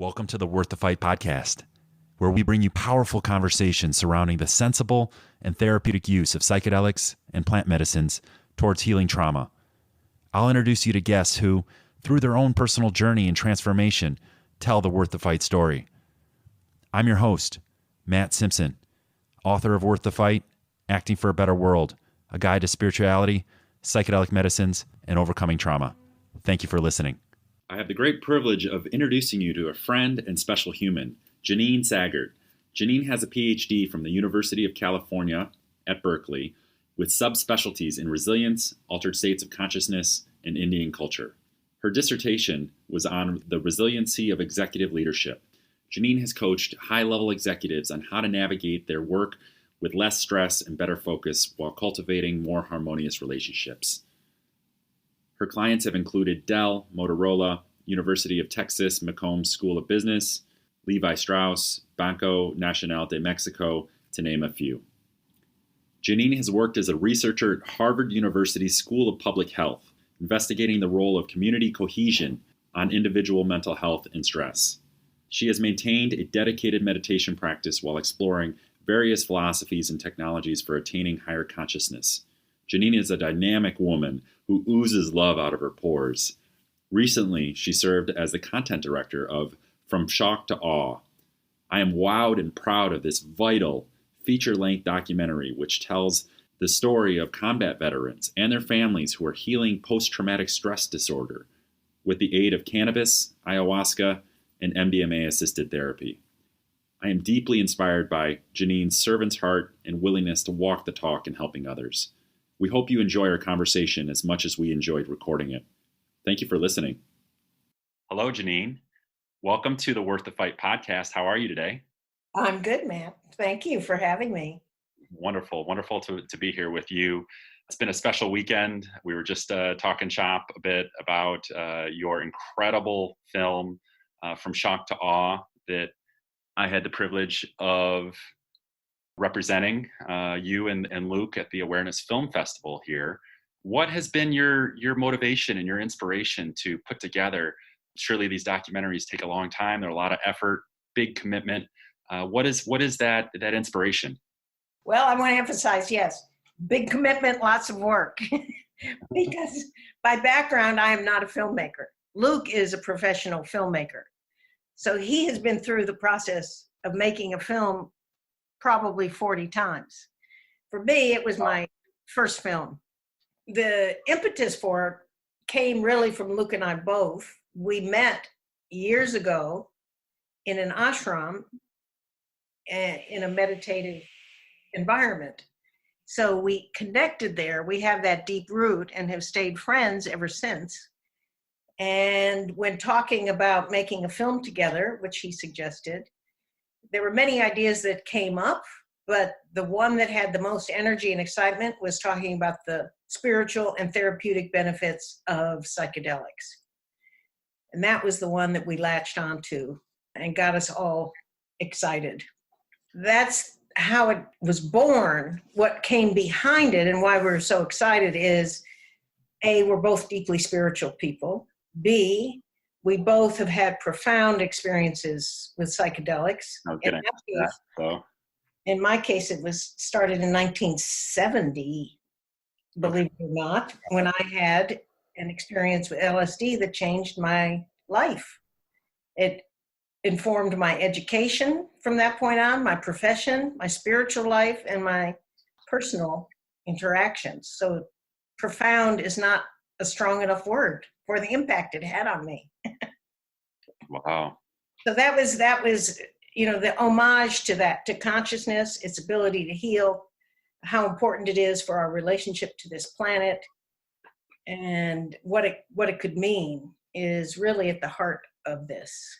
Welcome to the Worth the Fight podcast, where we bring you powerful conversations surrounding the sensible and therapeutic use of psychedelics and plant medicines towards healing trauma. I'll introduce you to guests who, through their own personal journey and transformation, tell the Worth the Fight story. I'm your host, Matt Simpson, author of Worth the Fight, Acting for a Better World, a guide to spirituality, psychedelic medicines, and overcoming trauma. Thank you for listening. I have the great privilege of introducing you to a friend and special human, Janine Sagert. Janine has a PhD from the University of California at Berkeley with subspecialties in resilience, altered states of consciousness, and Indian culture. Her dissertation was on the resiliency of executive leadership. Janine has coached high-level executives on how to navigate their work with less stress and better focus while cultivating more harmonious relationships. Her clients have included Dell, Motorola, University of Texas McCombs School of Business, Levi Strauss, Banco Nacional de Mexico, to name a few. Janine has worked as a researcher at Harvard University School of Public Health, investigating the role of community cohesion on individual mental health and stress. She has maintained a dedicated meditation practice while exploring various philosophies and technologies for attaining higher consciousness. Janine is a dynamic woman who oozes love out of her pores. Recently, she served as the content director of From Shock to Awe. I am wowed and proud of this vital feature-length documentary which tells the story of combat veterans and their families who are healing post-traumatic stress disorder with the aid of cannabis, ayahuasca, and MDMA-assisted therapy. I am deeply inspired by Janine's servant's heart and willingness to walk the talk in helping others. We hope you enjoy our conversation as much as we enjoyed recording it. Thank you for listening. Hello, Janine. Welcome to the Worth the Fight podcast. How are you today? I'm good, Matt. Thank you for having me. Wonderful to be here with you. It's been a special weekend. We were just talking shop a bit about your incredible film, From Shock to Awe, that I had the privilege of representing you and Luke at the Awareness Film Festival here. What has been your motivation and your inspiration to put together? Surely these documentaries take a long time. They're a lot of effort, big commitment. What is that inspiration? Well, I want to emphasize, yes, big commitment, lots of work. Because by background, I am not a filmmaker. Luke is a professional filmmaker. So he has been through the process of making a film probably 40 times. For me, it was my first film. The impetus for it came really from Luke and I both. We met years ago in an ashram in a meditative environment. So we connected there. We have that deep root and have stayed friends ever since. And when talking about making a film together, which he suggested, there were many ideas that came up, but the one that had the most energy and excitement was talking about the spiritual and therapeutic benefits of psychedelics. And that was the one that we latched onto and got us all excited. That's how it was born. What came behind it and why we're so excited is, A, we're both deeply spiritual people. B, we both have had profound experiences with psychedelics. Okay. In my case, it was started in 1970, believe it or not, when I had an experience with LSD that changed my life. It informed my education from that point on, my profession, my spiritual life, and my personal interactions. So profound is not a strong enough word for the impact it had on me. Wow. So that was, the homage to that, to consciousness, its ability to heal, how important it is for our relationship to this planet, and what it could mean is really at the heart of this.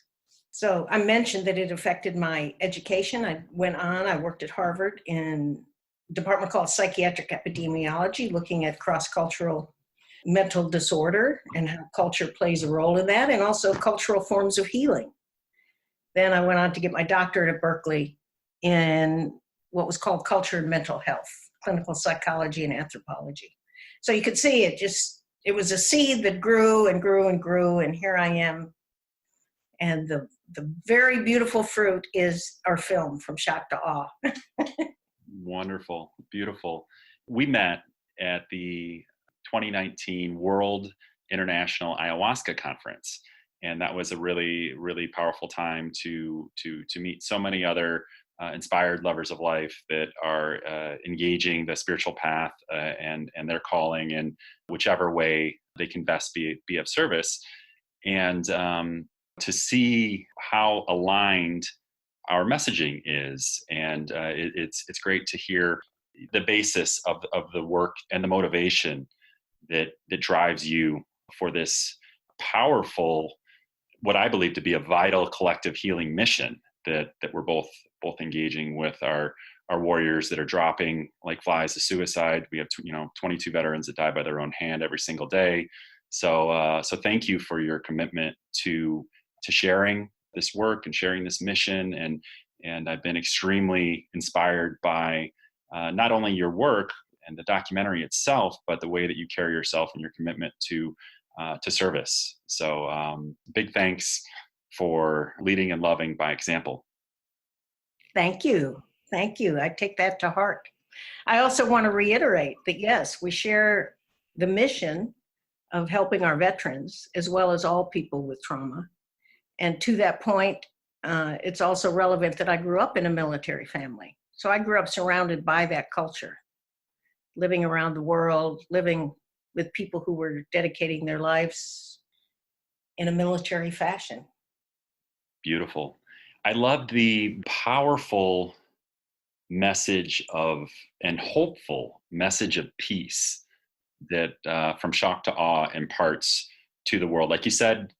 So I mentioned that it affected my education. I worked at Harvard in a department called Psychiatric Epidemiology, looking at cross-cultural mental disorder and how culture plays a role in that, and also cultural forms of healing. Then I went on to get my doctorate at Berkeley in what was called culture and mental health, clinical psychology and anthropology. So you could see it was a seed that grew and grew and grew, and here I am. And the the very beautiful fruit is our film, From Shock to Awe. Wonderful. Beautiful. We met at the 2019 World International Ayahuasca Conference. And that was a really, really powerful time to meet so many other inspired lovers of life that are engaging the spiritual path and their calling in whichever way they can best be of service. And to see how aligned our messaging is. And it's great to hear the basis of the work and the motivation that drives you for this powerful, what I believe to be a vital collective healing mission that we're both engaging with our warriors that are dropping like flies to suicide. We have 22 veterans that die by their own hand every single day. So thank you for your commitment to sharing this work and sharing this mission. And I've been extremely inspired by not only your work and the documentary itself, but the way that you carry yourself and your commitment to service. So big thanks for leading and loving by example. Thank you. Thank you. I take that to heart. I also want to reiterate that, yes, we share the mission of helping our veterans as well as all people with trauma. And to that point, it's also relevant that I grew up in a military family. So I grew up surrounded by that culture, living around the world, living with people who were dedicating their lives in a military fashion. Beautiful. I love the powerful message of and hopeful message of peace that From Shock to Awe imparts to the world. Like you said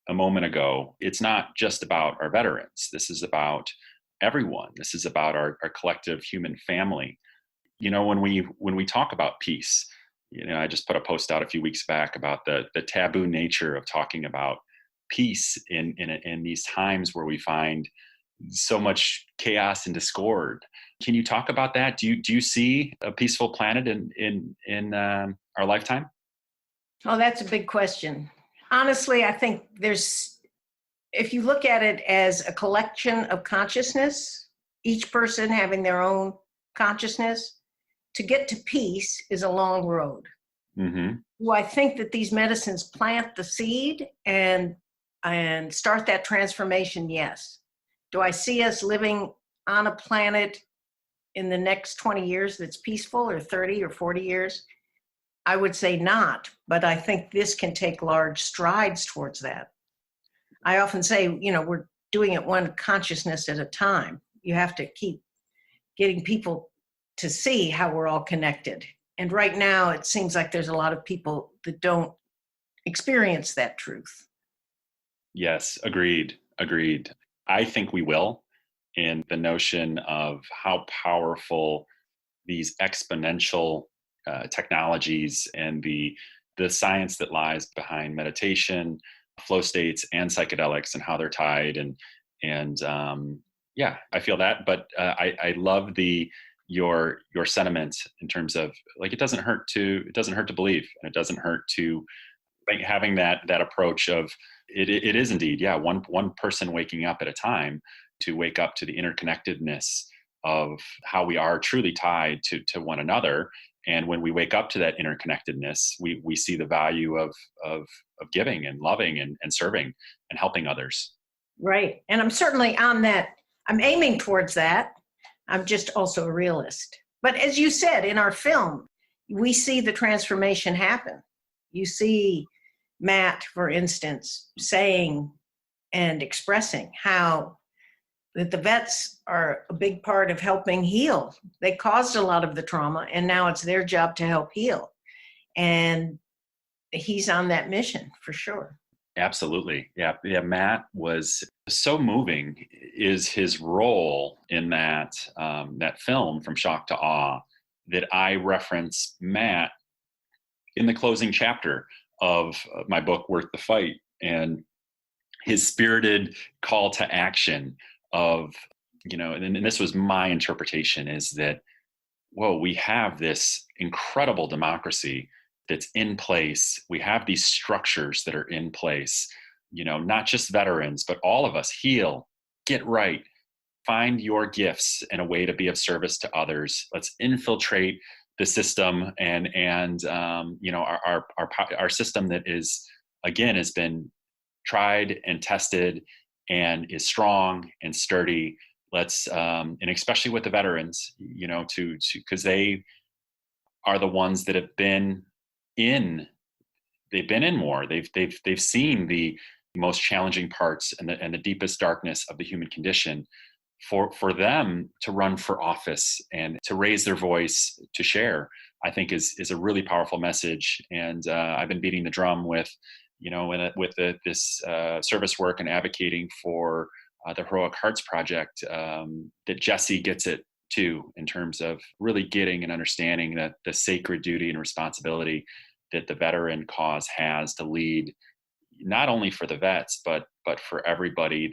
a moment ago, it's not just about our veterans. This is about everyone. This is about our collective human family. When we talk about peace, I just put a post out a few weeks back about the taboo nature of talking about peace in these times where we find so much chaos and discord. Can you talk about that? Do you see a peaceful planet in our lifetime? Oh, that's a big question. Honestly, I think if you look at it as a collection of consciousness, each person having their own consciousness, to get to peace is a long road. Mm-hmm. Do I think that these medicines plant the seed and start that transformation? Yes. Do I see us living on a planet in the next 20 years that's peaceful, or 30 or 40 years? I would say not, but I think this can take large strides towards that. I often say, we're doing it one consciousness at a time. You have to keep getting people to see how we're all connected. And right now, it seems like there's a lot of people that don't experience that truth. Yes, agreed. I think we will, in the notion of how powerful these exponential technologies and the science that lies behind meditation, flow states, and psychedelics, and how they're tied. And I feel that. But I love your sentiment in terms of, like, it doesn't hurt to believe, and it doesn't hurt to having that approach of it is indeed one person waking up at a time, to wake up to the interconnectedness of how we are truly tied to one another. And when we wake up to that interconnectedness, we see the value of giving and loving and serving and helping others. Right. And I'm certainly on that. I'm aiming towards that. I'm just also a realist. But as you said, in our film, we see the transformation happen. You see Matt, for instance, saying and expressing how that the vets are a big part of helping heal. They caused a lot of the trauma, and now it's their job to help heal. And he's on that mission for sure. Absolutely. Yeah. Matt was so moving, is his role in that film From Shock to Awe, that I reference Matt in the closing chapter of my book, Worth the Fight, and his spirited call to action of, and this was my interpretation, is that, whoa, we have this incredible democracy that's in place. We have these structures that are in place not just veterans, but all of us, heal, get right, find your gifts and a way to be of service to others. Let's infiltrate the system and our system that is, again, has been tried and tested and is strong and sturdy. Let's and especially with the veterans, because they are the ones that have been in war. They've seen the most challenging parts and the deepest darkness of the human condition. For them to run for office and to raise their voice, to share, I think is a really powerful message. And I've been beating the drum with this service work and advocating for the Heroic Hearts Project, that Jesse gets it too, in terms of really getting and understanding that the sacred duty and responsibility that the veteran cause has to lead, not only for the vets, but for everybody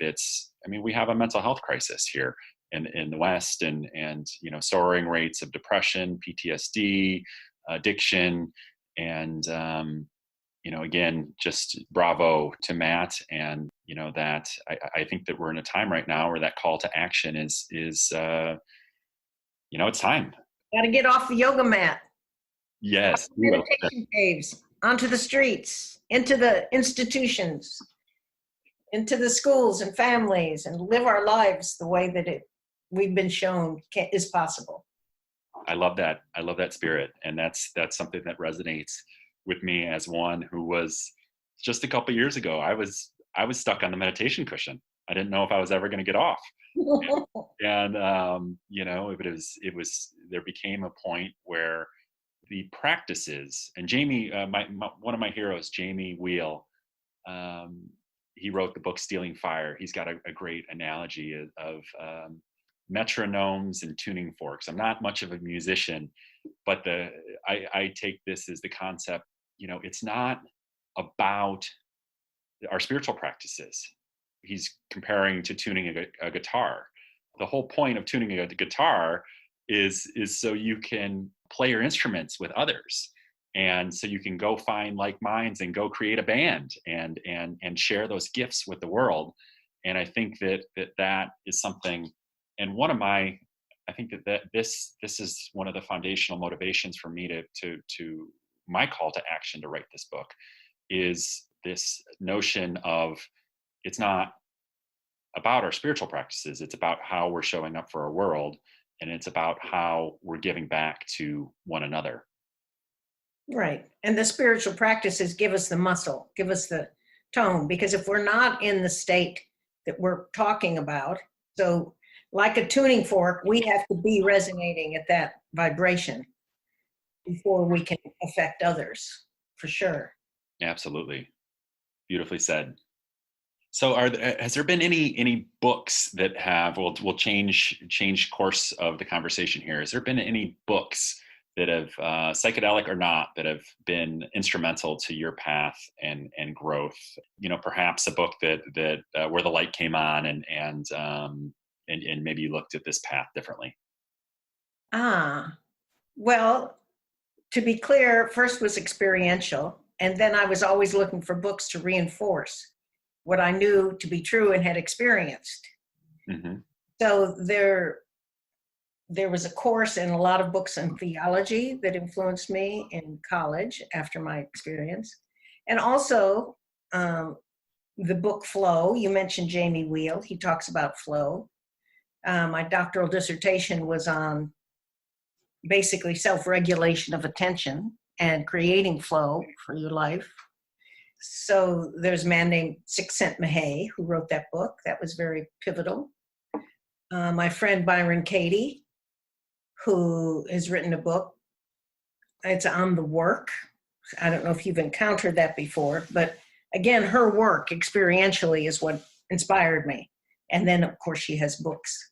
we have a mental health crisis here in the West, and soaring rates of depression, PTSD, addiction, and again, just bravo to Matt. And that I think that we're in a time right now where that call to action is it's time. Got to get off the yoga mat. Yes. Meditation caves, onto the streets, into the institutions, into the schools and families, and live our lives the way that we've been shown is possible. I love that. I love that spirit. And that's something that resonates with me as one who was, just a couple of years ago, I was stuck on the meditation cushion. I didn't know if I was ever going to get off. And it was, there became a point where the practices, and Jamie, one of my heroes, Jamie Wheal, he wrote the book Stealing Fire. He's got a great analogy of metronomes and tuning forks. I'm not much of a musician, but I take this as the concept, it's not about our spiritual practices. He's comparing to tuning a guitar. The whole point of tuning a guitar is so you can play your instruments with others, and so you can go find like minds and go create a band and share those gifts with the world. And I think that is something, and I think that this is one of the foundational motivations for me to my call to action to write this book, is this notion of, it's not about our spiritual practices, it's about how we're showing up for our world, and it's about how we're giving back to one another. Right. And the spiritual practices give us the muscle, give us the tone, because if we're not in the state that we're talking about, so like a tuning fork, we have to be resonating at that vibration before we can affect others, for sure. Absolutely. Beautifully said. So has there been any books that have, we'll change course of the conversation here. Has there been any books that have, psychedelic or not, that have been instrumental to your path and growth? Perhaps a book that where the light came on and maybe you looked at this path differently. Well, to be clear, first was experiential, and then I was always looking for books to reinforce what I knew to be true and had experienced. Mm-hmm. So there was a course and a lot of books on theology that influenced me in college after my experience. And also the book Flow. You mentioned Jamie Wheal. He talks about flow. My doctoral dissertation was on basically self-regulation of attention and creating flow for your life. So there's a man named Csikszentmihalyi who wrote that book. That was very pivotal. My friend Byron Katie, who has written a book. It's on the work. I don't know if you've encountered that before, but again, her work experientially is what inspired me. And then, of course, she has books.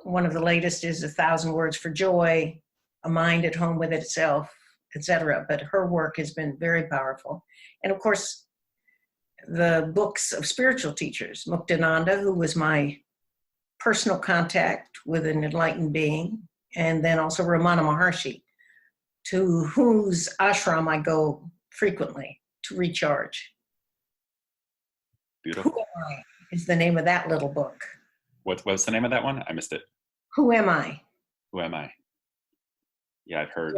One of the latest is 1,000 Words for Joy, A Mind at Home with Itself, etc. But her work has been very powerful. And of course, the books of spiritual teachers, Muktananda, who was my personal contact with an enlightened being, and then also Ramana Maharshi, to whose ashram I go frequently to recharge. Beautiful. Who Am I is the name of that little book. What's the name of that one? I missed it. Who am I? Who am I? Yeah, I've heard.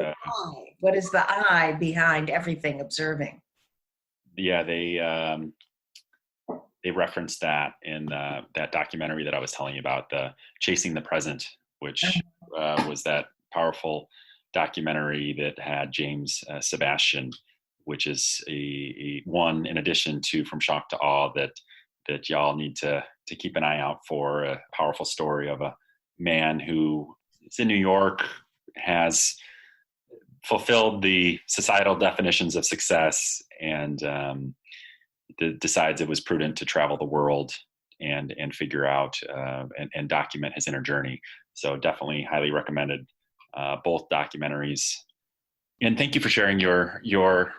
What is the I behind everything observing? Yeah, they referenced that in that documentary that I was telling you about, the Chasing the Present, which was that powerful documentary that had James Sebastian, which is a one in addition to From Shock to Awe that y'all need to keep an eye out for. A powerful story of a man who is in New York, has fulfilled the societal definitions of success, and decides it was prudent to travel the world and figure out and document his inner journey. So definitely highly recommended both documentaries. And thank you for sharing your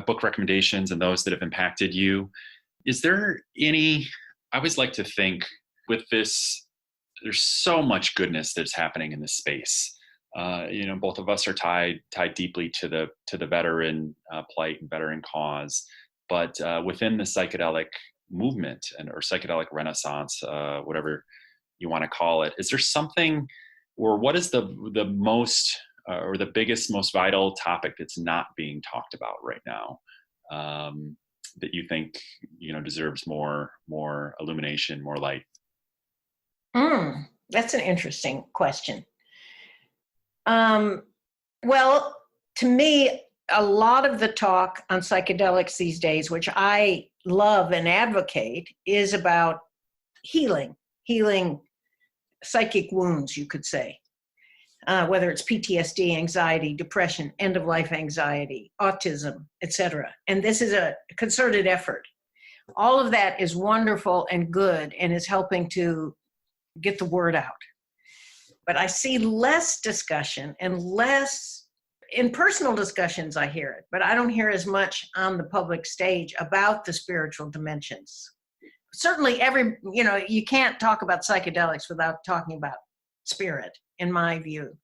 book recommendations and those that have impacted you. Is there any, I always like to think with this, there's so much goodness that's happening in this space. Both of us are tied deeply to the veteran plight and veteran cause, but within the psychedelic movement or psychedelic renaissance, whatever you want to call it, is there something, or what is the most or the biggest, most vital topic that's not being talked about right now, that you think deserves more illumination, more light? That's an interesting question. Well, to me, a lot of the talk on psychedelics these days, which I love and advocate, is about healing psychic wounds, you could say, whether it's PTSD, anxiety, depression, end-of-life anxiety, autism, etc. And this is a concerted effort. All of that is wonderful and good and is helping to get the word out. But I see less discussion and less in personal discussions. I hear it, but I don't hear as much on the public stage about the spiritual dimensions. Certainly you can't talk about psychedelics without talking about spirit, in my view.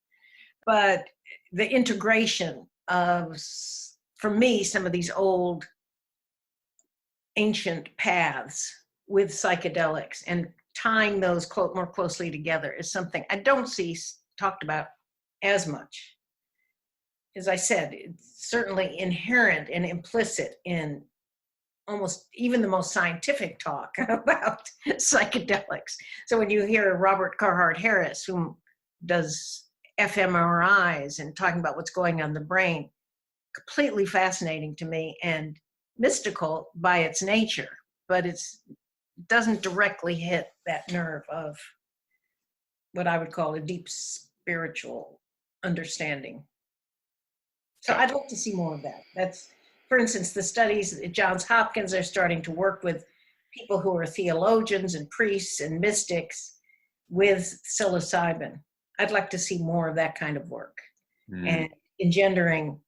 But the integration of, for me, some of these old ancient paths with psychedelics and tying those more closely together is something I don't see talked about as much. As I said, it's certainly inherent and implicit in almost even the most scientific talk about psychedelics. So when you hear Robert Carhart Harris, who does fMRIs and talking about what's going on in the brain, completely fascinating to me and mystical by its nature, but it doesn't directly hit that nerve of what I would call a deep spiritual understanding. So I'd like to see more of that. That's, for instance, the studies at Johns Hopkins are starting to work with people who are theologians and priests and mystics with psilocybin. I'd like to see more of that kind of work and engendering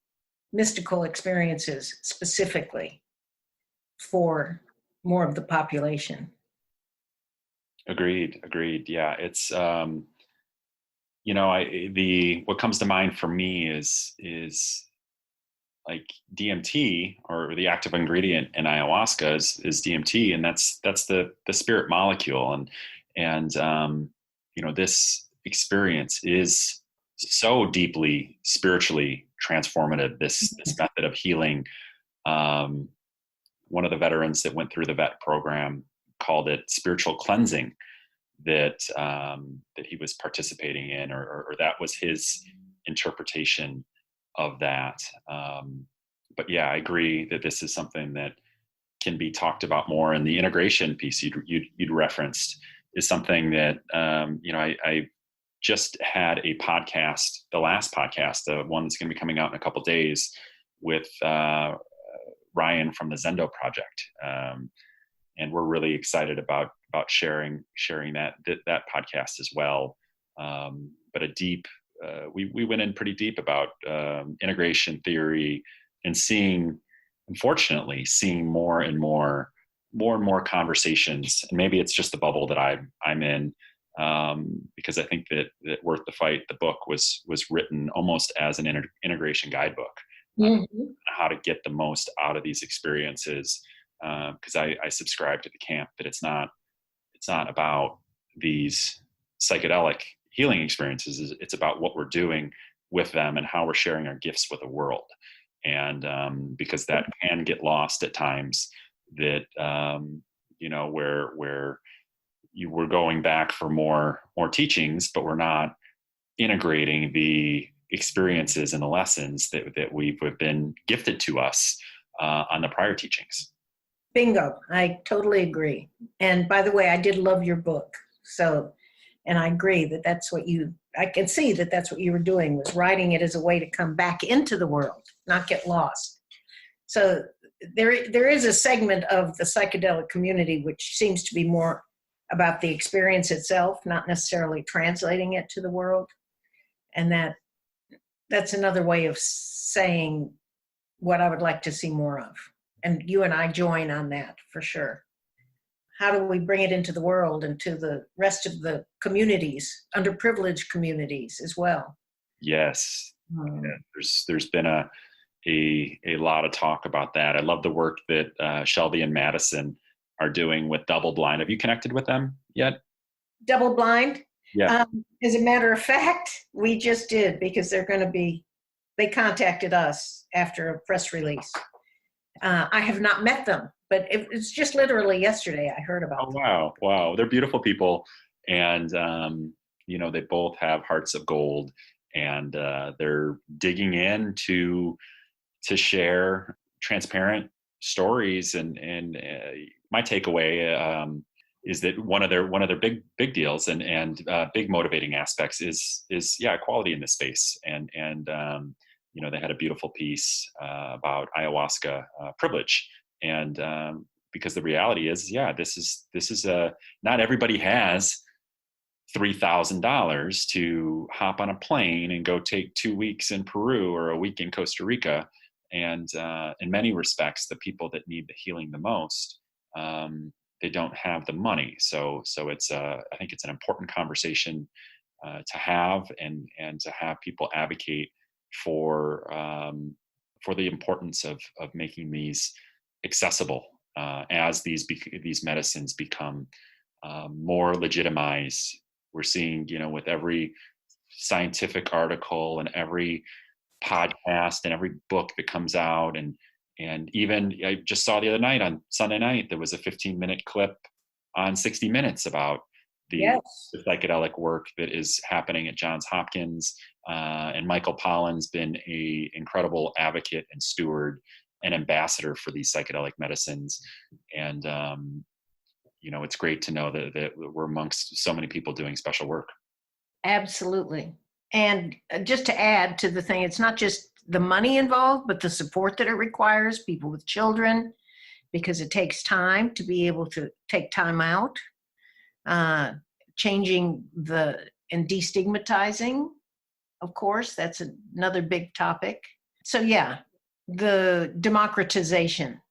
mystical experiences specifically for more of the population. Agreed. Yeah, it's what comes to mind for me is like DMT, or the active ingredient in ayahuasca is DMT, and that's the spirit molecule, and this experience is so deeply spiritually transformative. This method of healing. One of the veterans that went through the vet program called it spiritual cleansing, that he was participating in, or that was his interpretation of that. But yeah, I agree that this is something that can be talked about more. And the integration piece you'd referenced is something that I just had a podcast, the last podcast, the one that's going to be coming out in a couple of days, with Ryan from the Zendo Project, and we're really excited about sharing that podcast as well. But we went in pretty deep about integration theory, and unfortunately seeing more and more conversations. And maybe it's just the bubble that I'm in, because I think that Worth the Fight, the book, was written almost as an integration guidebook. How to get the most out of these experiences, because I subscribe to the camp that it's not about these psychedelic healing experiences. It's about what we're doing with them and how we're sharing our gifts with the world. And because that can get lost at times, that where you were going back for more teachings, but we're not integrating the experiences and the lessons that we've been gifted to us on the prior teachings. Bingo. I totally agree. And by the way, I did love your book. So, and I agree that I can see that that's what you were doing, was writing it as a way to come back into the world, not get lost. So there is a segment of the psychedelic community which seems to be more about the experience itself, not necessarily translating it to the world. And that's another way of saying what I would like to see more of. And you and I join on that for sure. How do we bring it into the world and to the rest of the communities, underprivileged communities as well? Yes. Yeah, there's been a lot of talk about that. I love the work that Shelby and Madison are doing with DoubleBlind. Have you connected with them yet? DoubleBlind? Yeah. As a matter of fact, we just did, because they contacted us after a press release. I have not met them, but it's just literally yesterday I heard about them. Wow. They're beautiful people. And, they both have hearts of gold, and they're digging in to share transparent stories. And my takeaway is that one of their big deals and big motivating aspects is equality in this space. And they had a beautiful piece about ayahuasca privilege, and because the reality is, this is not everybody has $3,000 to hop on a plane and go take 2 weeks in Peru or a week in Costa Rica. And in many respects, the people that need the healing the most, they don't have the money. So it's I think it's an important conversation to have, and to have people advocate for the importance of making these accessible as these medicines become more legitimized. We're seeing, with every scientific article and every podcast and every book that comes out, and even I just saw the other night on Sunday night, there was a 15-minute clip on 60 Minutes about the psychedelic work that is happening at Johns Hopkins. And Michael Pollan's been an incredible advocate and steward and ambassador for these psychedelic medicines. And, it's great to know that we're amongst so many people doing special work. Absolutely. And just to add to the thing, it's not just the money involved, but the support that it requires, people with children, because it takes time to be able to take time out, changing and destigmatizing, of course, that's another big topic. So the democratization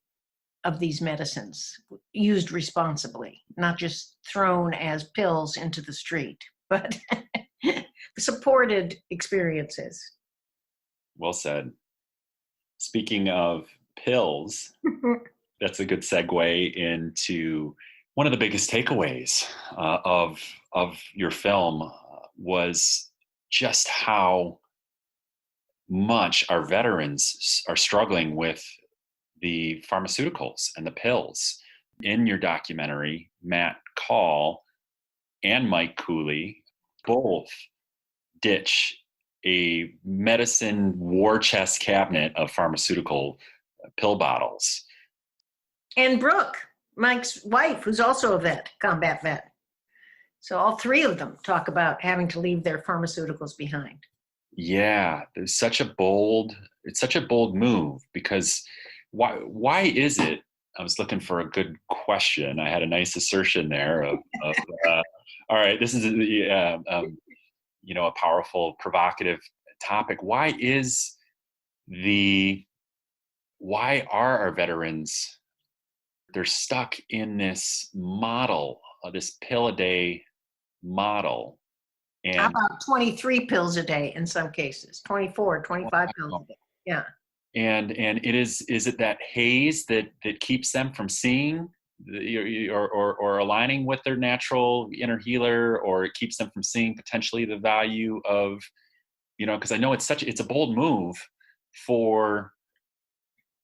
of these medicines used responsibly, not just thrown as pills into the street, but supported experiences. Well said. Speaking of pills, that's a good segue into one of the biggest takeaways of your film was just how much our veterans are struggling with the pharmaceuticals and the pills. In your documentary, Matt Kahl and Mike Cooley both ditch a medicine war chest cabinet of pharmaceutical pill bottles. And Brooke, Mike's wife, who's also a combat vet. So all three of them talk about having to leave their pharmaceuticals behind. Yeah, it's such a bold move, because why is it? I was looking for a good question. I had a nice assertion there of all right, this is a powerful, provocative topic. Why are our veterans, they're stuck in this model, this pill a day model? And how about 23 pills a day in some cases, 24, 25 pills a day? Yeah. And is it that haze that keeps them from seeing or aligning with their natural inner healer, or it keeps them from seeing potentially the value of, because I know it's a bold move for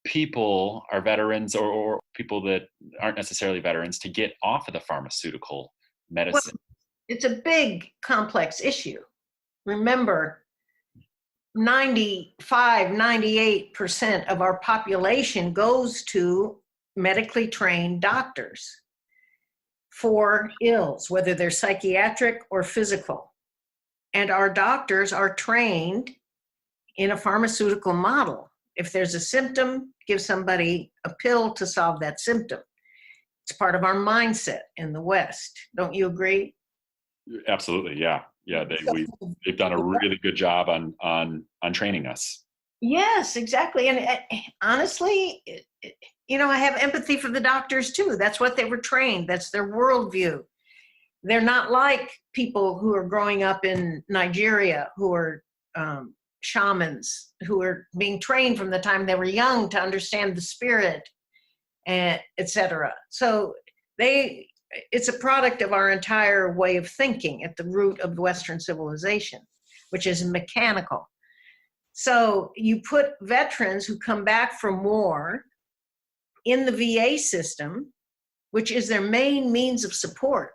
people, our veterans or people that aren't necessarily veterans, to get off of the pharmaceutical medicine. Well, it's a big, complex issue. Remember, 98% of our population goes to medically trained doctors for ills, whether they're psychiatric or physical. And our doctors are trained in a pharmaceutical model. If there's a symptom, give somebody a pill to solve that symptom. It's part of our mindset in the West. Don't you agree? Absolutely, yeah. Yeah, they've done a really good job on training us. Yes, exactly. And honestly, I have empathy for the doctors too. That's what they were trained. That's their worldview. They're not like people who are growing up in Nigeria, who are shamans, who are being trained from the time they were young to understand the spirit, and etc. So it's a product of our entire way of thinking at the root of Western civilization, which is mechanical. So you put veterans who come back from war in the VA system, which is their main means of support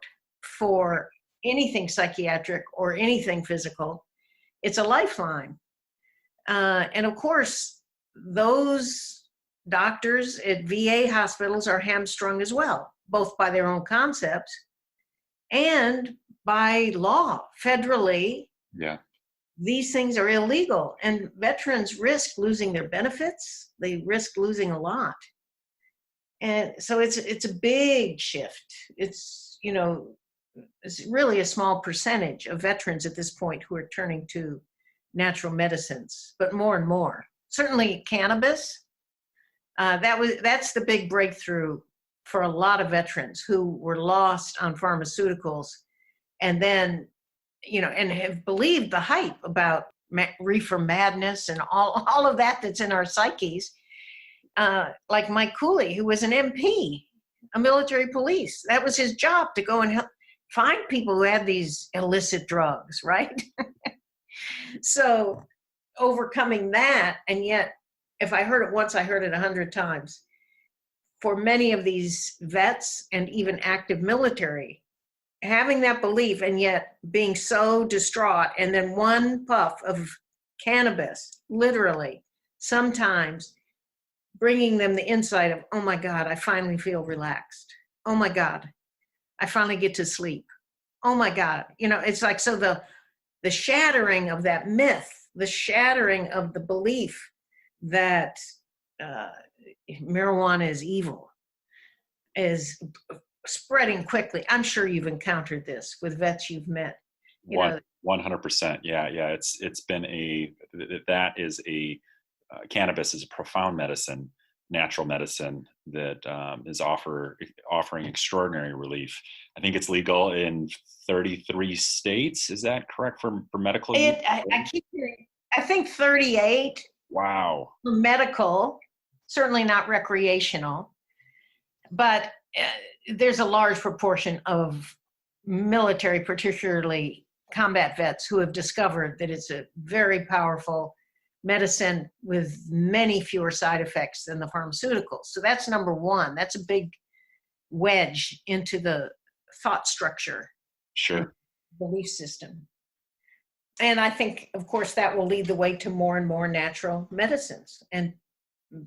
for anything psychiatric or anything physical. It's a lifeline. And of course, those doctors at VA hospitals are hamstrung as well, both by their own concepts and by law. Federally, these things are illegal, and veterans risk losing their benefits. They risk losing a lot. And so it's a big shift. It's really a small percentage of veterans at this point who are turning to natural medicines, but more and more. Certainly cannabis. That's the big breakthrough for a lot of veterans who were lost on pharmaceuticals, and then, and have believed the hype about reefer madness and all of that that's in our psyches. Like Mike Cooley, who was an MP, a military police. That was his job, to go and help find people who had these illicit drugs, right? So overcoming that, and yet, if I heard it once, I heard it 100 times. For many of these vets and even active military, having that belief and yet being so distraught, and then one puff of cannabis, literally, sometimes bringing them the insight of, oh my God, I finally feel relaxed. Oh my God, I finally get to sleep. Oh my God. It's like, so the shattering of that myth, the shattering of the belief that marijuana is evil is spreading quickly. I'm sure you've encountered this with vets you've met. 100%. Yeah. It's been cannabis is a profound medicine, natural medicine that is offering extraordinary relief. I think it's legal in 33 states. Is that correct for medical use? I keep hearing, I think 38. Wow. For medical, certainly not recreational, but there's a large proportion of military, particularly combat vets, who have discovered that it's a very powerful medicine with many fewer side effects than the pharmaceuticals. So that's number one. That's a big wedge into the thought structure. Sure. Belief system. And I think, of course, that will lead the way to more and more natural medicines, and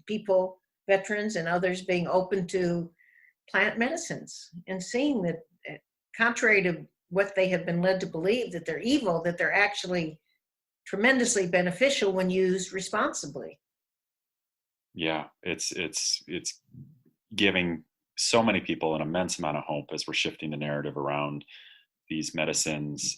people, veterans and others, being open to plant medicines and seeing that, contrary to what they have been led to believe, that they're evil, that they're actually tremendously beneficial when used responsibly. Yeah, it's giving so many people an immense amount of hope as we're shifting the narrative around these medicines.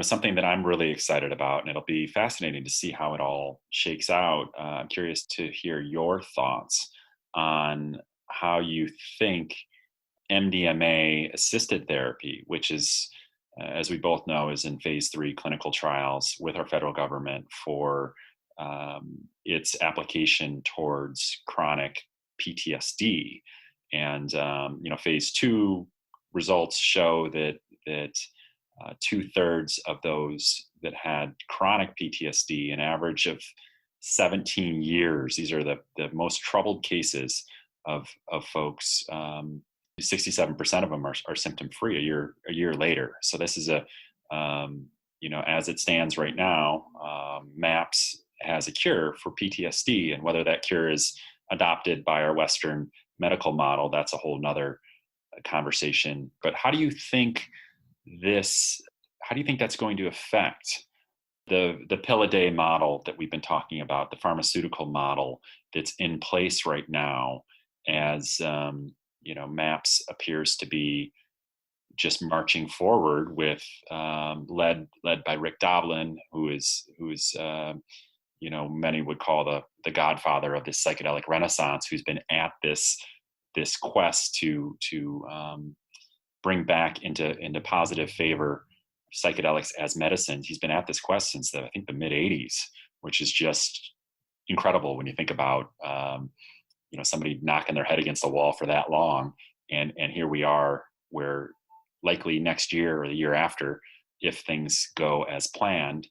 Something that I'm really excited about, and it'll be fascinating to see how it all shakes out. I'm curious to hear your thoughts on how you think MDMA assisted therapy, which is, as we both know, is in phase 3 clinical trials with our federal government for its application towards chronic PTSD. And phase 2 results show that 2/3 of those that had chronic PTSD, an average of 17 years. These are the most troubled cases of folks. 67% of them are symptom free a year later. So this is as it stands right now, MAPS has a cure for PTSD, and whether that cure is adopted by our Western medical model, that's a whole nother conversation. But how do you think that's going to affect the pill a day model that we've been talking about, the pharmaceutical model that's in place right now, as MAPS appears to be just marching forward with led by Rick Doblin, who is many would call the godfather of this psychedelic renaissance, who's been at this quest to bring back into positive favor psychedelics as medicines. He's been at this quest since I think the mid 80s, which is just incredible when you think about somebody knocking their head against the wall for that long, and here we are, where likely next year or the year after, if things go as planned,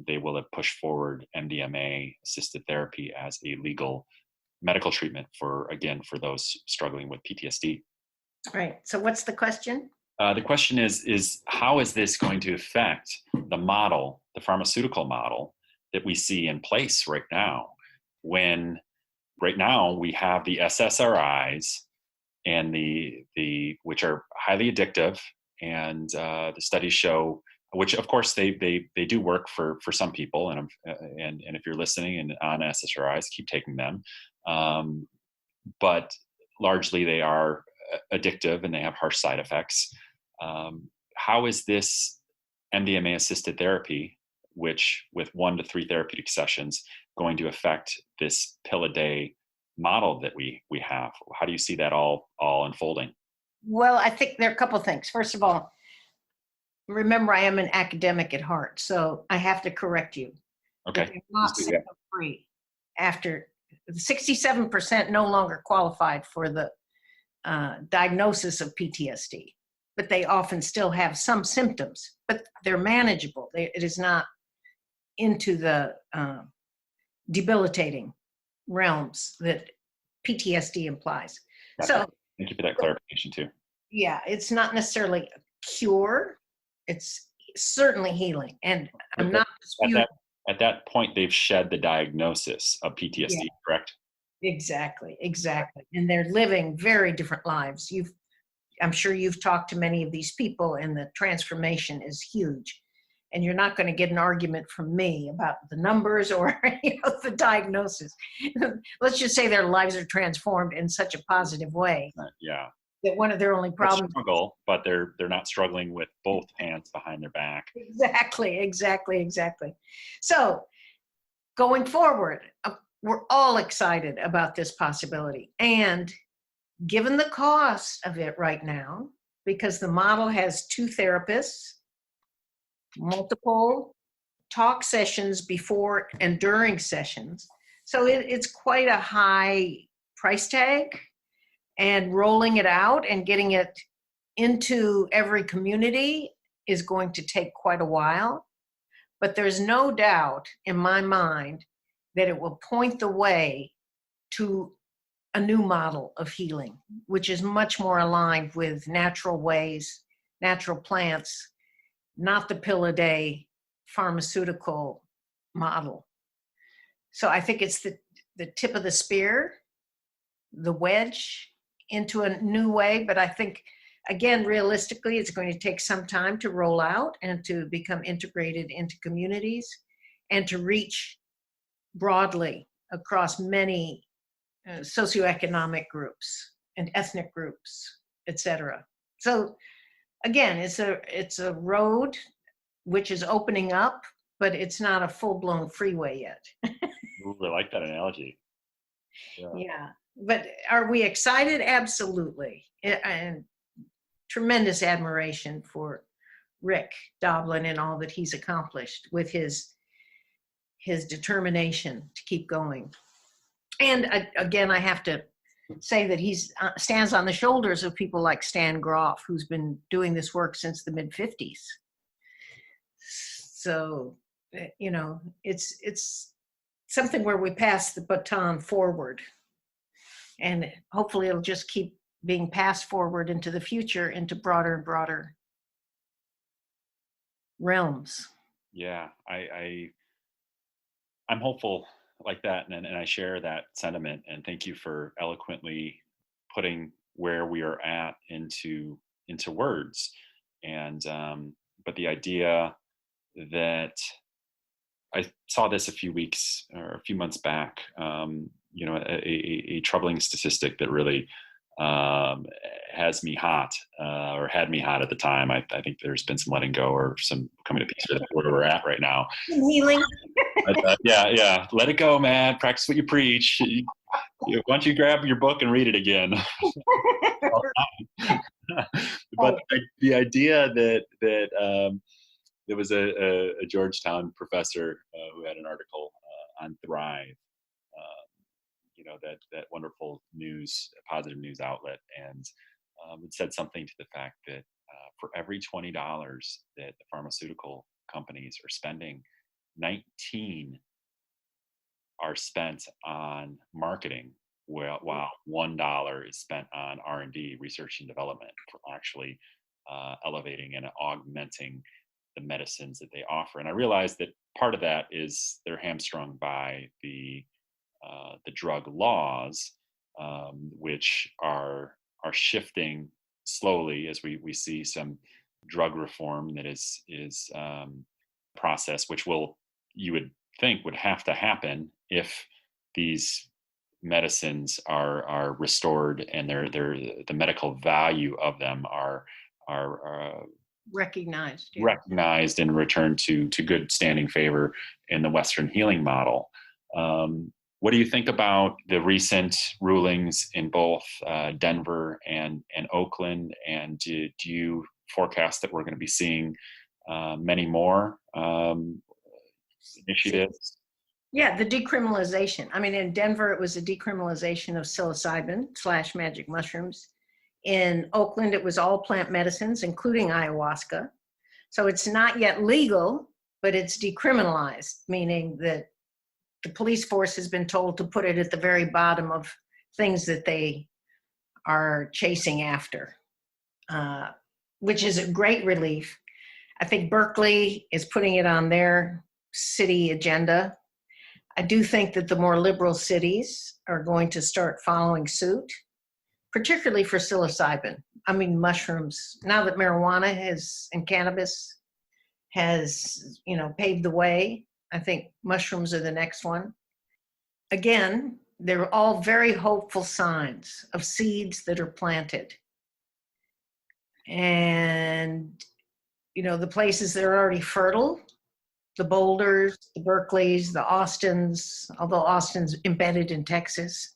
they will have pushed forward MDMA assisted therapy as a legal medical treatment for those struggling with PTSD. Right. So what's the question? The question is how is this going to affect the model, the pharmaceutical model that we see in place right now, when right now we have the SSRIs and the which are highly addictive, and the studies show, which of course they do work for some people, and if you're listening and on SSRIs, keep taking them, but largely they are addictive and they have harsh side effects. How is this MDMA assisted therapy, which with 1 to 3 therapeutic sessions, going to affect this pill a day model that we have? How do you see that all unfolding? Well, I think there are a couple of things. First of all, remember, I am an academic at heart, so I have to correct you. Okay. They're not symptom free. After 67% no longer qualified for the diagnosis of PTSD, but they often still have some symptoms, but they're manageable. It is not into the debilitating realms that PTSD implies. Gotcha. So thank you for that clarification too. Yeah, it's not necessarily a cure. It's certainly healing. And I'm not disputing. At that point, they've shed the diagnosis of PTSD, correct? Exactly. And they're living very different lives. I'm sure you've talked to many of these people, and the transformation is huge. And you're not going to get an argument from me about the numbers or the diagnosis. Let's just say their lives are transformed in such a positive way. That one of their only problems. Struggle, but they're not struggling with both hands behind their back. Exactly. So going forward, we're all excited about this possibility. And given the cost of it right now, because the model has 2 therapists, multiple talk sessions before and during sessions, so it's quite a high price tag, and rolling it out and getting it into every community is going to take quite a while. But there's no doubt in my mind that it will point the way to a new model of healing, which is much more aligned with natural ways, natural plants, not the pill a day pharmaceutical model. So I think it's the tip of the spear, the wedge into a new way. But I think, again, realistically, it's going to take some time to roll out and to become integrated into communities and to reach broadly across many socioeconomic groups and ethnic groups, etc. So again, it's a road which is opening up, but it's not a full-blown freeway yet. Ooh, I like that analogy. Yeah. But are we excited? Absolutely. And tremendous admiration for Rick Doblin and all that he's accomplished with his his determination to keep going. And again, I have to say that he's stands on the shoulders of people like Stan Groff, who's been doing this work since the mid-50s. So, you know, it's something where we pass the baton forward, and hopefully it'll just keep being passed forward into the future, into broader and broader realms. Yeah, I'm hopeful like that, and I share that sentiment. And thank you for eloquently putting where we are at into words. And but the idea that I saw this a few weeks or a few months back, you know, a troubling statistic that really has me hot, or had me hot at the time. I think there's been some letting go or some coming to peace with where we're at right now. Healing. But, yeah. Let it go, man. Practice what you preach. Why don't you grab your book and read it again? But the idea that there was a Georgetown professor who had an article on Thrive, you know, that wonderful news, positive news outlet, and it said something to the fact that for every $20 that the pharmaceutical companies are spending, 19 are spent on marketing, while $1 is spent on R&D, research and development, for actually elevating and augmenting the medicines that they offer. And I realized that part of that is they're hamstrung by the drug laws, which are shifting slowly as we see some drug reform that is process, which you would think would have to happen if these medicines are restored and the medical value of them are recognized and returned to good standing favor in the Western healing model. What do you think about the recent rulings in both Denver and Oakland? And do you forecast that we're going to be seeing many more initiatives? Yeah, the decriminalization. I mean, in Denver, it was a decriminalization of psilocybin / magic mushrooms. In Oakland, it was all plant medicines, including ayahuasca. So it's not yet legal, but it's decriminalized, meaning that the police force has been told to put it at the very bottom of things that they are chasing after, which is a great relief. I think Berkeley is putting it on their city agenda. I do think that the more liberal cities are going to start following suit, particularly for psilocybin. I mean, mushrooms. Now that marijuana and cannabis has, you know, paved the way, I think mushrooms are the next one. Again, they're all very hopeful signs of seeds that are planted. And, you know, the places that are already fertile, the Boulders, the Berkeleys, the Austins, although Austin's embedded in Texas.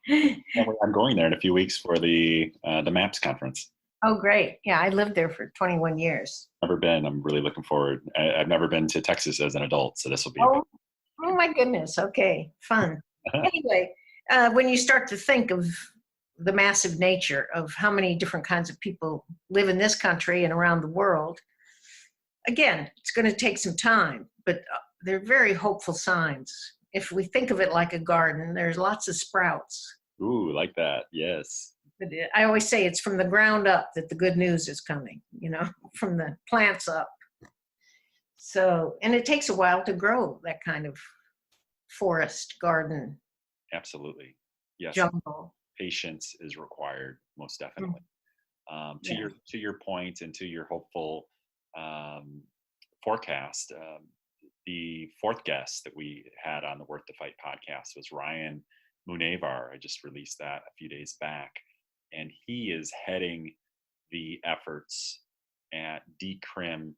I'm going there in a few weeks for the MAPS conference. Oh, great. Yeah, I lived there for 21 years. Never been. I'm really looking forward. I've never been to Texas as an adult, so this will be Oh my goodness. Okay, fun. Anyway, when you start to think of the massive nature of how many different kinds of people live in this country and around the world, again, it's going to take some time, but they're very hopeful signs. If we think of it like a garden, there's lots of sprouts. Ooh, like that. Yes. But I always say it's from the ground up that the good news is coming, you know, from the plants up. So, and it takes a while to grow that kind of forest, garden. Absolutely. Yes. Jungle. Patience is required, most definitely. To your point and to your hopeful forecast, the fourth guest that we had on the Worth the Fight podcast was Ryan Munevar. I just released that a few days back, and he is heading the efforts at decrimca.org,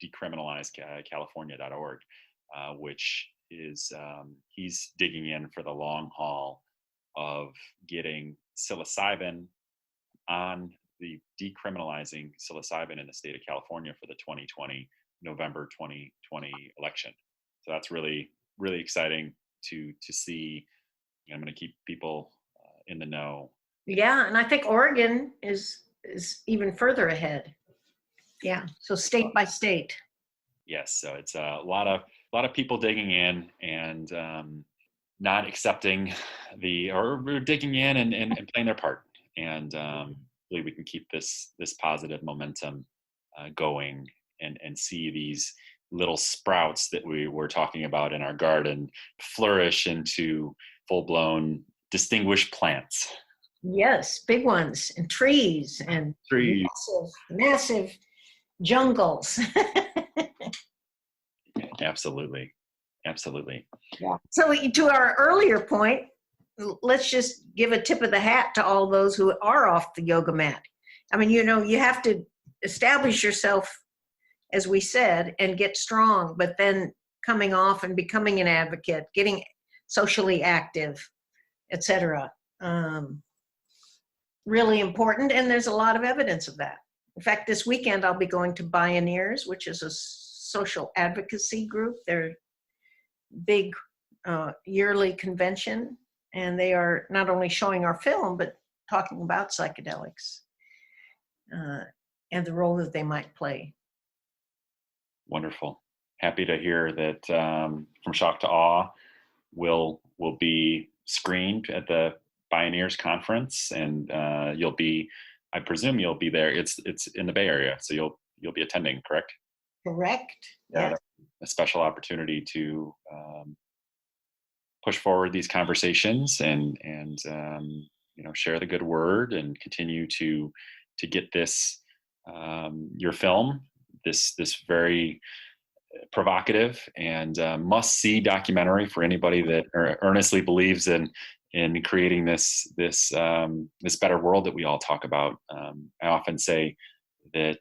decriminalize.california.org, which is he's digging in for the long haul of getting psilocybin on the decriminalizing psilocybin in the state of California for the 2020 November 2020 election. So that's really, really exciting to see. I'm going to keep people in the know. Yeah, and I think Oregon is even further ahead. Yeah, so state by state. Yes, so it's a lot of people digging in and not accepting or digging in and playing their part, and hopefully we can keep this positive momentum going and see these little sprouts that we were talking about in our garden flourish into full-blown distinguished plants. Yes, big ones, and trees and massive jungles. Absolutely. Yeah. So to our earlier point, let's just give a tip of the hat to all those who are off the yoga mat. I mean, you have to establish yourself, as we said, and get strong, but then coming off and becoming an advocate, getting socially active, etc. Really important, and there's a lot of evidence of that. In fact, this weekend I'll be going to Bioneers, which is a social advocacy group. They're big yearly convention, and they are not only showing our film, but talking about psychedelics and the role that they might play. Wonderful. Happy to hear that From Shock to Awe will be screened at the Pioneers Conference, and I presume you'll be there. It's in the Bay Area, so you'll be attending, correct? Correct. Yeah. Yes. A special opportunity to push forward these conversations and share the good word and continue to get this your film, this very provocative and must-see documentary for anybody that earnestly believes in creating this better world that we all talk about. I often say that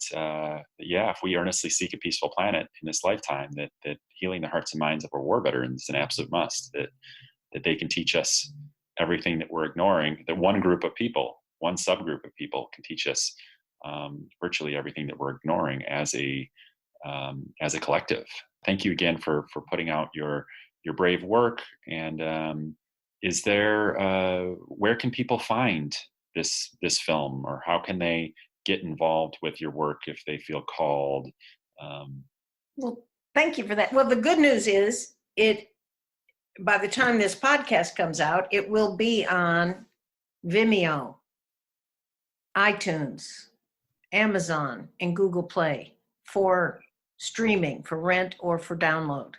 if we earnestly seek a peaceful planet in this lifetime, that healing the hearts and minds of our war veterans is an absolute must. That they can teach us everything that we're ignoring. That one group of people, one subgroup of people, can teach us virtually everything that we're ignoring as a collective. Thank you again for putting out your brave work. And is there where can people find this film, or how can they get involved with your work if they feel called? Well, thank you for that. Well, the good news is by the time this podcast comes out, it will be on Vimeo, iTunes, Amazon, and Google Play for streaming, for rent, or for download.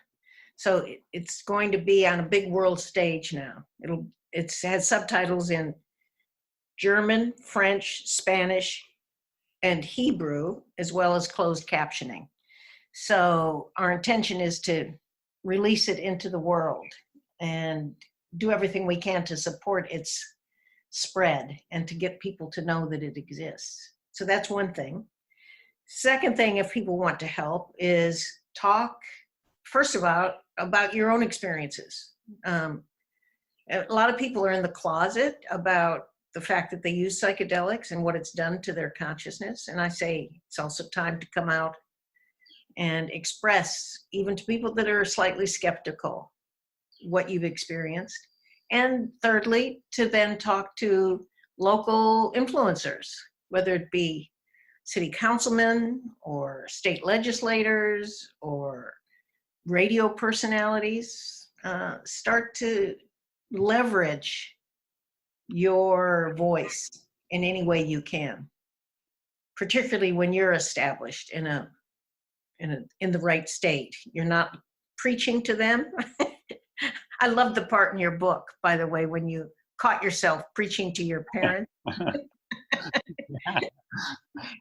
So it's going to be on a big world stage now. It has subtitles in German, French, Spanish, and Hebrew, as well as closed captioning. So our intention is to release it into the world and do everything we can to support its spread and to get people to know that it exists. So that's one thing. Second thing, if people want to help, is talk, first of all, about your own experiences. A lot of people are in the closet about the fact that they use psychedelics and what it's done to their consciousness. And I say it's also time to come out and express, even to people that are slightly skeptical, what you've experienced. And thirdly, to then talk to local influencers, whether it be city councilmen or state legislators or radio personalities. Start to leverage your voice in any way you can, particularly when you're established in the right state. You're not preaching to them. I love the part in your book, by the way, when you caught yourself preaching to your parents.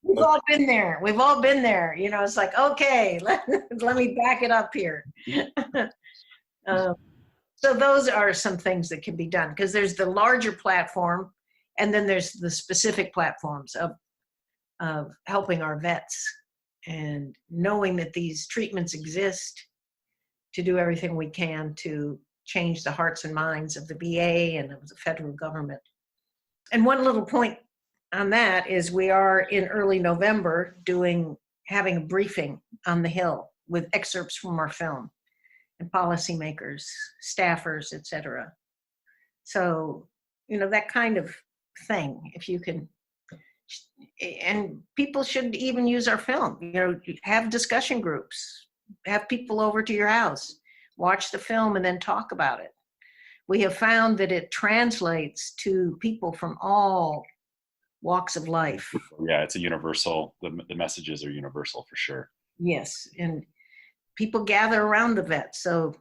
We've all been there. We've all been there. It's like, okay, let me back it up here. So those are some things that can be done, because there's the larger platform, and then there's the specific platforms of helping our vets and knowing that these treatments exist, to do everything we can to change the hearts and minds of the VA and of the federal government. And one little point on that is we are in early November having a briefing on the Hill with excerpts from our film, and policymakers, staffers, etc. So, that kind of thing, if you can. And people should even use our film, have discussion groups, have people over to your house, watch the film, and then talk about it. We have found that it translates to people from all walks of life. Yeah, it's a universal, the messages are universal for sure. Yes, and people gather around the vet. So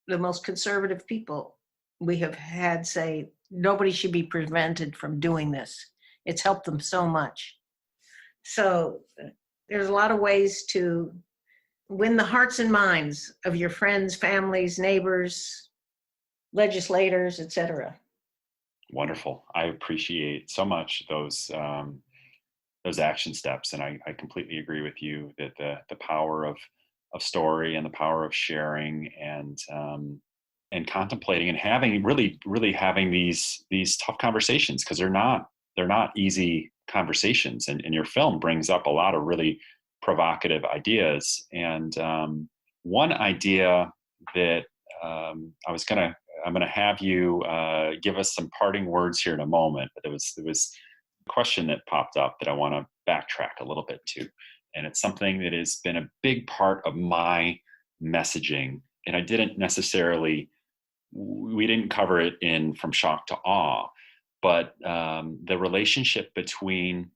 the most conservative people we have had say, nobody should be prevented from doing this. It's helped them so much. So there's a lot of ways to win the hearts and minds of your friends, families, neighbors, legislators, etc. Wonderful. I appreciate so much those action steps, and I completely agree with you that the power of story and the power of sharing and contemplating and having really having these tough conversations, because they're not easy conversations, and your film brings up a lot of really provocative ideas. And one idea that I'm gonna have you give us some parting words here in a moment, but there was a question that popped up that I want to backtrack a little bit to, and it's something that has been a big part of my messaging, and we didn't cover it in From Shock to Awe, but the relationship between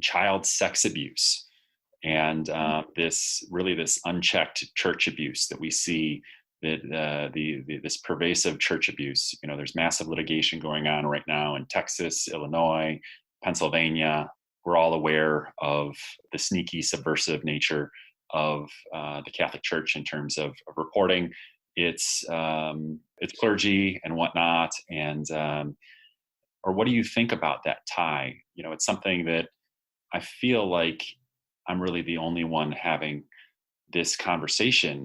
child sex abuse and this unchecked church abuse that we see, that this pervasive church abuse. There's massive litigation going on right now in Texas, Illinois, Pennsylvania. We're all aware of the sneaky, subversive nature of the Catholic Church in terms of reporting its clergy and whatnot. And or what do you think about that tie? It's something that I feel like I'm really the only one having this conversation.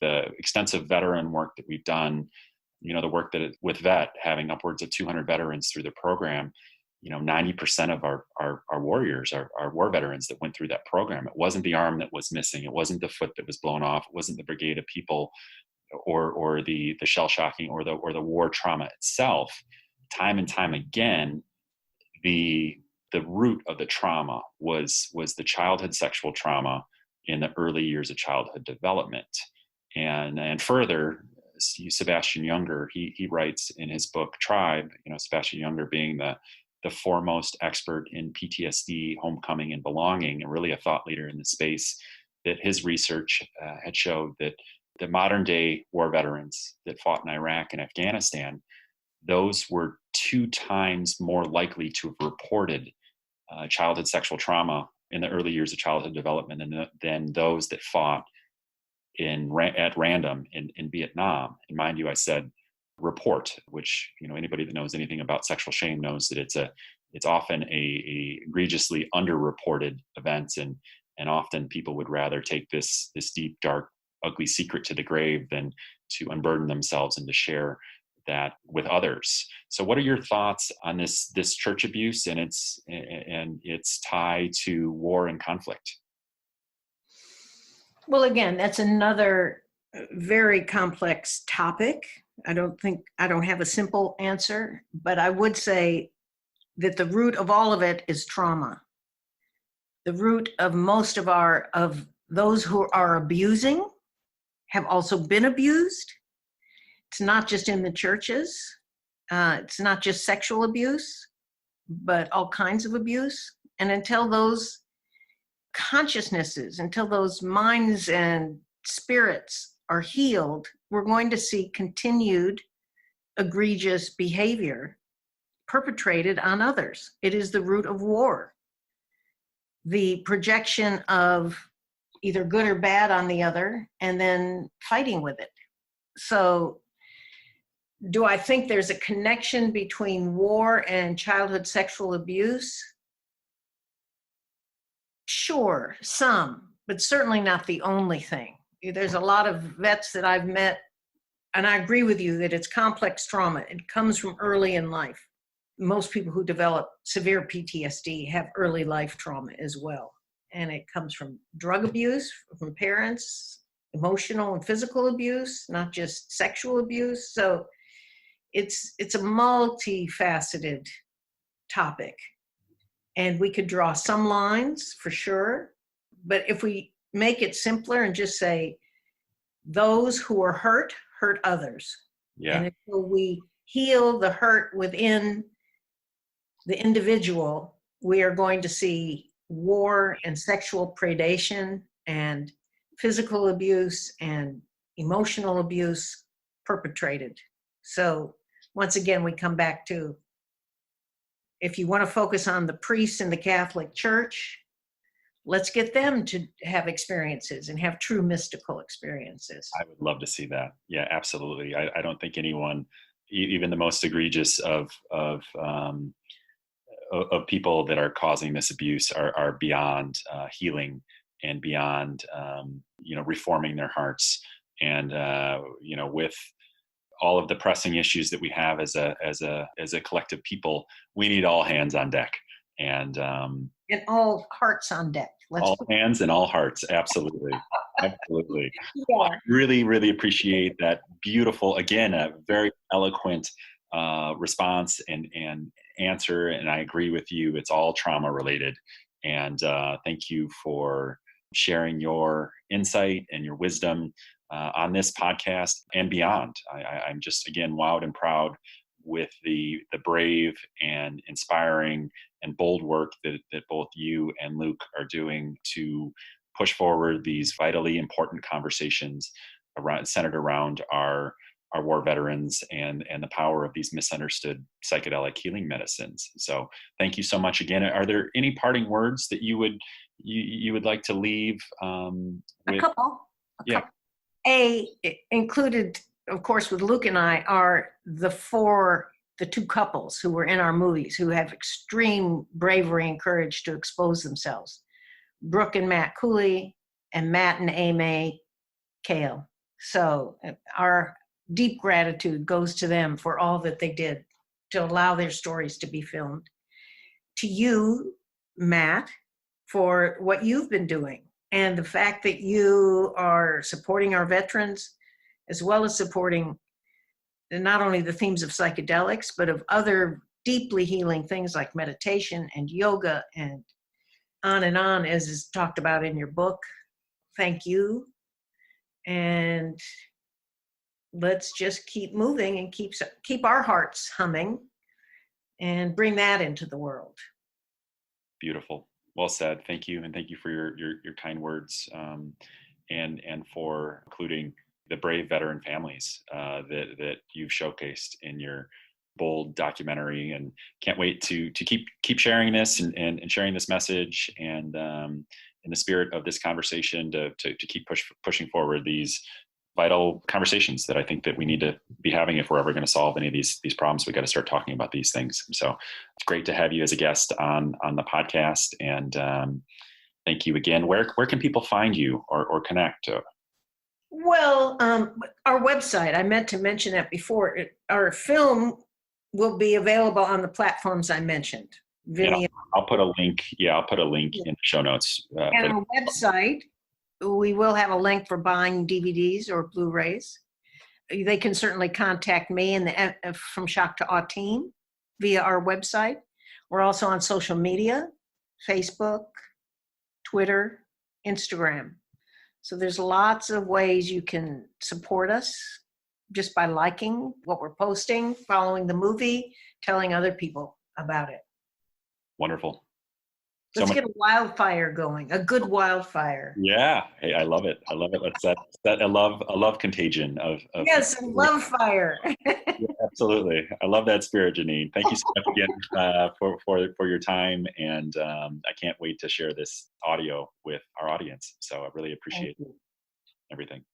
The extensive veteran work that we've done, the work with VET, having upwards of 200 veterans through the program, 90% of our warriors are war veterans that went through that program. It wasn't the arm that was missing. It wasn't the foot that was blown off. It wasn't the brigade of people or the shell shocking or the war trauma itself. Time and time again, the root of the trauma was the childhood sexual trauma in the early years of childhood development. And further, Sebastian Junger, he writes in his book Tribe, Sebastian Junger being the foremost expert in PTSD, homecoming, and belonging, and really a thought leader in the space, that his research had showed that the modern day war veterans that fought in Iraq and Afghanistan, those were 2 times more likely to have reported childhood sexual trauma in the early years of childhood development than those that fought at random in Vietnam. And mind you, I said report, which anybody that knows anything about sexual shame knows that it's often a egregiously underreported event, and often people would rather take this deep, dark, ugly secret to the grave than to unburden themselves and to share that with others. So what are your thoughts on this church abuse and its tie to war and conflict? Well, again, that's another very complex topic. I don't have a simple answer, but I would say that the root of all of it is trauma. The root of most of those who are abusing have also been abused. It's not just in the churches. It's not just sexual abuse, but all kinds of abuse. And until those consciousnesses, until those minds and spirits are healed, we're going to see continued egregious behavior perpetrated on others. It is the root of war. The projection of either good or bad on the other, and then fighting with it. So, do I think there's a connection between war and childhood sexual abuse? Sure, some, but certainly not the only thing. There's a lot of vets that I've met, and I agree with you that it's complex trauma. It comes from early in life. Most people who develop severe PTSD have early life trauma as well. and it comes from drug abuse, from parents, emotional and physical abuse, not just sexual abuse. So it's a multifaceted topic, and we could draw some lines for sure. But if we make it simpler and just say, those who are hurt others. Yeah. And until we heal the hurt within the individual, we are going to see war and sexual predation and physical abuse and emotional abuse perpetrated. So once again, we come back to, if you want to focus on the priests in the Catholic Church, let's get them to have experiences and have true mystical experiences. I would love to see that. Yeah, absolutely. I don't think anyone, even the most egregious of people that are causing this abuse are beyond healing and beyond reforming their hearts. And with all of the pressing issues that we have as a collective people, we need all hands on deck and all hearts on deck. All hands and all hearts. Absolutely. Absolutely. Yeah. Well, I really, really appreciate that beautiful, again, a very eloquent response and answer. And I agree with you. It's all trauma related. And thank you for sharing your insight and your wisdom on this podcast and beyond. I'm just, again, wowed and proud with the brave and inspiring and bold work that both you and Luke are doing to push forward these vitally important conversations centered around our war veterans and the power of these misunderstood psychedelic healing medicines. So thank you so much again. Are there any parting words that you would like to leave? A couple. Included, of course, with Luke and I are the two couples who were in our movies who have extreme bravery and courage to expose themselves. Brooke and Matt Cooley, and Matt and Amy Kahl. So our deep gratitude goes to them for all that they did to allow their stories to be filmed. To you, Matt, for what you've been doing and the fact that you are supporting our veterans, as well as supporting not only the themes of psychedelics, but of other deeply healing things like meditation and yoga and on, as is talked about in your book. Thank you. And let's just keep moving and keep our hearts humming and bring that into the world. Beautiful. Well said. Thank you. And thank you for your kind words and for including the brave veteran families that you've showcased in your bold documentary, and can't wait to keep sharing this and sharing this message and in the spirit of this conversation to keep pushing forward these vital conversations that I think that we need to be having if we're ever going to solve any of these problems. We got to start talking about these things. So it's great to have you as a guest on the podcast, and thank you again. Where can people find you or connect? Well, our website, I meant to mention that before. Our film will be available on the platforms I mentioned. Vimeo. I'll put a link. Yeah, I'll put a link in the show notes. And our website, we will have a link for buying DVDs or Blu-rays. They can certainly contact me and From Shock to Awe team via our website. We're also on social media, Facebook, Twitter, Instagram. So there's lots of ways you can support us just by liking what we're posting, following the movie, telling other people about it. Wonderful. Let's get a wildfire going, a good wildfire. Yeah. Hey, I love it. I love it. That's a love contagion of yes, a love fire. Yeah, absolutely. I love that spirit, Janine. Thank you so much again for your time. And I can't wait to share this audio with our audience. So I really appreciate everything.